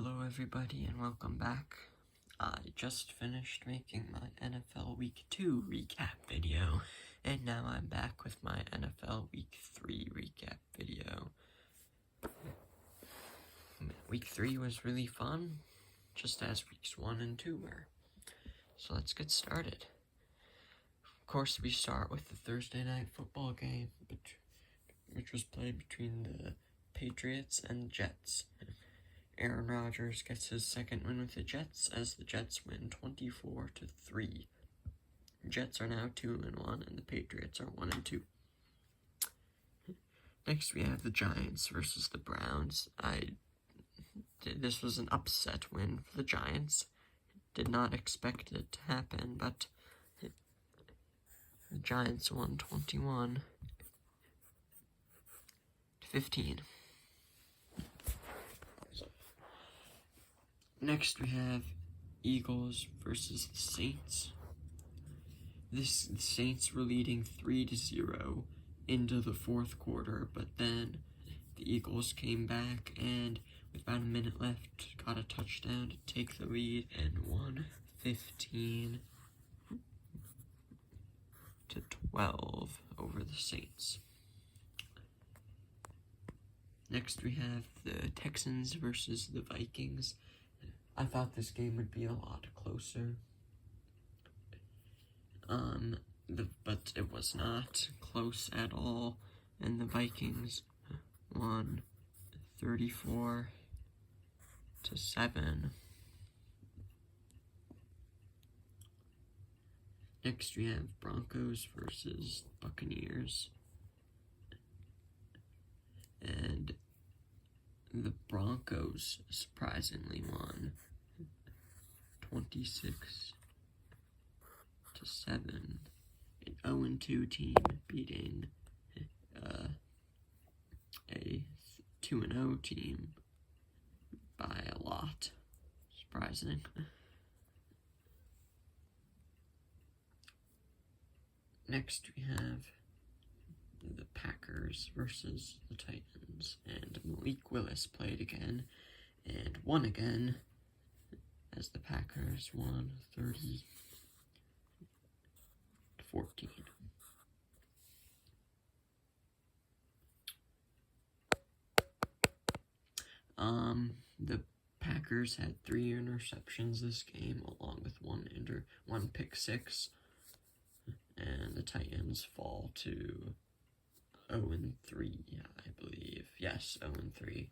Hello everybody and welcome back. I just finished making my NFL Week 2 recap video, and now I'm back with my NFL Week 3 recap video. Week 3 was really fun, just as weeks 1 and 2 were. So let's get started. Of course, we start with the Thursday night football game, which was played between the Patriots and the Jets. Aaron Rodgers gets his second win with the Jets, as the Jets win 24-3. The Jets are now 2-1, and the Patriots are 1-2. Next, we have the Giants versus the Browns. This was an upset win for the Giants. Did not expect it to happen, but the Giants won 21-15. Next, we have Eagles versus the Saints. The Saints were leading 3-0 into the fourth quarter, but then the Eagles came back and, with about a minute left, got a touchdown to take the lead and won 15-12 over the Saints. Next, we have the Texans versus the Vikings. I thought this game would be a lot closer, but it was not close at all, and the Vikings won 34-7. Next, we have Broncos versus Buccaneers, and the Broncos surprisingly won 26-7. An 0-2 team beating a 2-0 team by a lot. Surprising. Next, we have the Packers versus the Titans, and Malik Willis played again and won again, as the Packers won 30-14. The Packers had 3 interceptions this game, along with one pick six, and the Titans fall to 0-3, I believe. Yes, 0-3.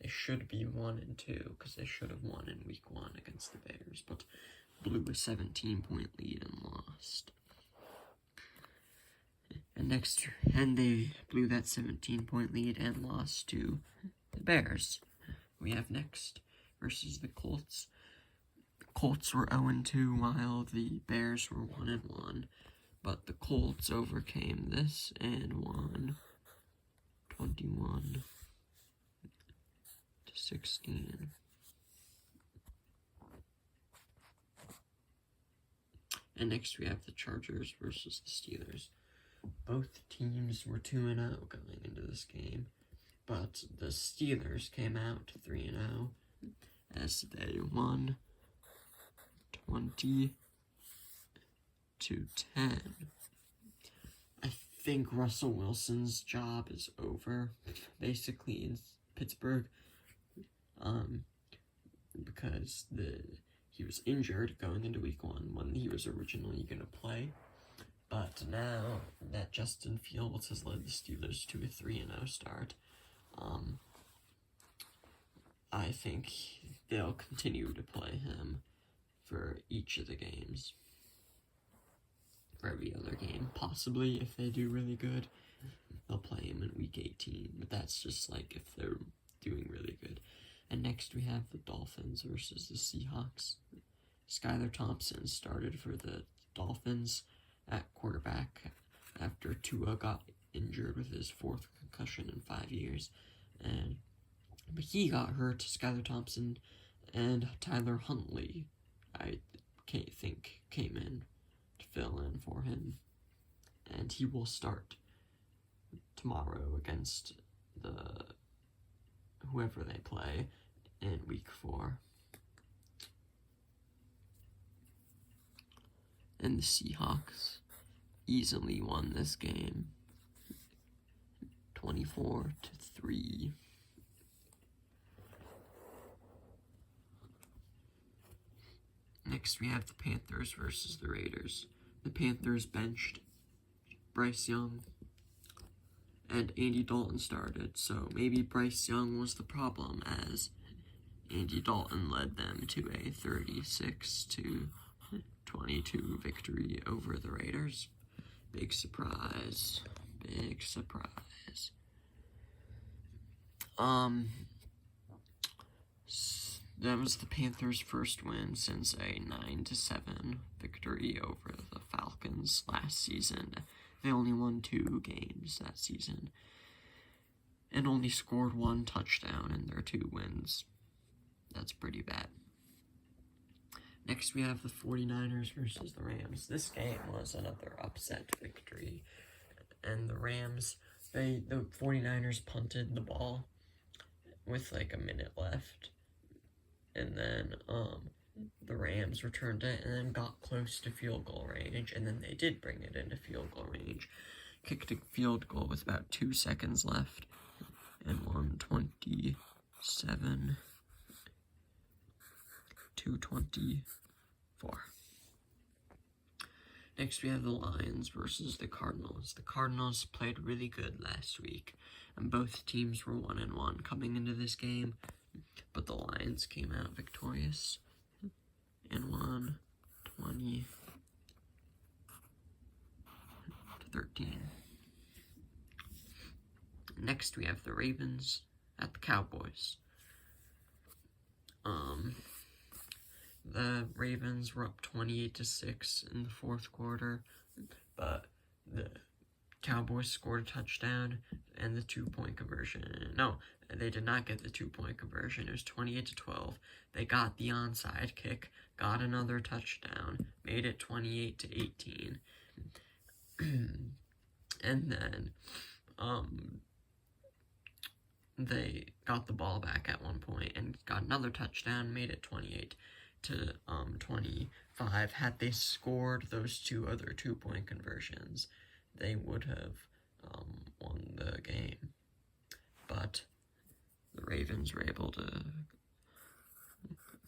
They should be 1-2, because they should have won in week 1 against the Bears, but blew a 17-point lead and lost. And they blew that 17-point lead and lost to the Bears. We have next versus the Colts. The Colts were 0-2 while the Bears were 1-1. But the Colts overcame this and won 21-16. And next we have the Chargers versus the Steelers. Both teams were 2-0 going into this game, but the Steelers came out 3-0 as they won 20-10. I think Russell Wilson's job is over, basically, in Pittsburgh, because he was injured going into week 1 when he was originally going to play, but now that Justin Fields has led the Steelers to a 3-0 start, I think they'll continue to play him for each of the games. For every other game, possibly. If they do really good, they'll play him in week 18, but that's just like if they're doing really good. And next we have the Dolphins versus the Seahawks. Skylar Thompson started for the Dolphins at quarterback after Tua got injured with his 4th concussion in 5 years, but he got hurt. Skylar Thompson and Tyler Huntley, I think, came in to fill in for him, and he will start tomorrow against whoever they play in week 4. And the Seahawks easily won this game, 24-3. Next, we have the Panthers versus the Raiders. The Panthers benched Bryce Young, and Andy Dalton started, so maybe Bryce Young was the problem, as Andy Dalton led them to a 36-22 victory over the Raiders. Big surprise. Big surprise. That was the Panthers' first win since a 9-7 victory over the Falcons last season. They only won 2 games that season and only scored 1 touchdown in their 2 wins. That's pretty bad. Next, we have the 49ers versus the Rams. This game was another upset victory. And the Rams, the 49ers punted the ball with like a minute left. And then the Rams returned it and then got close to field goal range. And then they did bring it into field goal range. Kicked a field goal with about 2 seconds left and won 27-24. Next, we have the Lions versus the Cardinals. The Cardinals played really good last week, and both teams were 1-1 coming into this game, but the Lions came out victorious and won 20-13. Next, we have the Ravens at the Cowboys. The Ravens were up 28-6 in the 4th quarter, but the Cowboys scored a touchdown and the 2-point conversion. No, they did not get the 2-point conversion. It was 28-12. They got the onside kick, got another touchdown, made it 28-18. And then, they got the ball back at one point and got another touchdown, made it 28-25. Had they scored those 2 other 2-point conversions, they would have won the game. But the Ravens were able to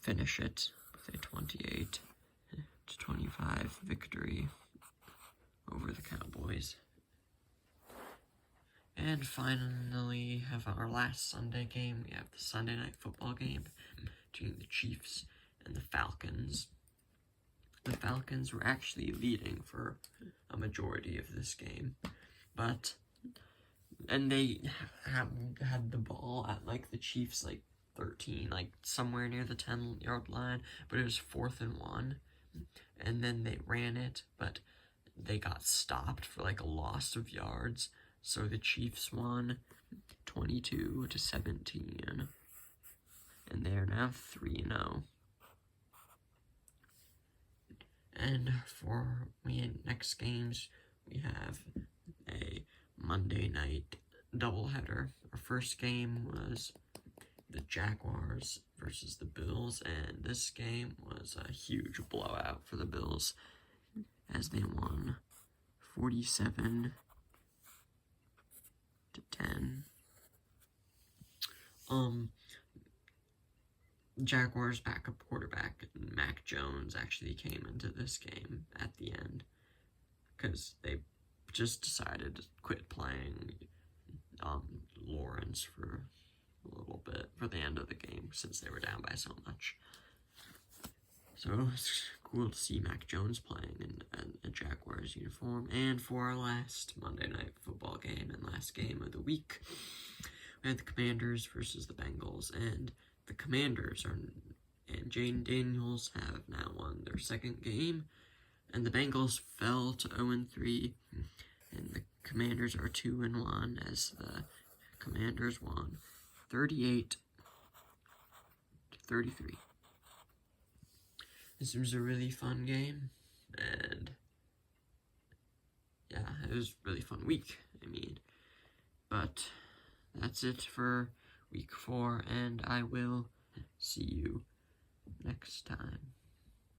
finish it with a 28-25 victory over the Cowboys. And finally, have our last Sunday game. We have the Sunday Night Football game between the Chiefs and the Falcons. The Falcons were actually leading for a majority of this game, and they had the ball at like the Chiefs 13, like somewhere near the 10-yard line, but it was 4th and 1, and then they ran it, but they got stopped for like a loss of yards. So the Chiefs won 22-17, and they are now 3-0. And for next games, we have a Monday night doubleheader. Our first game was the Jaguars versus the Bills, and this game was a huge blowout for the Bills as they won 47-10. Jaguars backup quarterback Mac Jones actually came into this game at the end because they just decided to quit playing Lawrence for a little bit for the end of the game since they were down by so much. So it's cool to see Mac Jones playing in a Jaguars uniform. And for our last Monday Night Football game and last game of the week, we had the Commanders versus the Bengals, and the Commanders and Jayden Daniels have now won their 2nd game, and the Bengals fell to 0-3, and the Commanders are 2-1 as the Commanders won 38-33. This was a really fun game, and yeah, it was a really fun week, but that's it for week 4, and I will see you next time.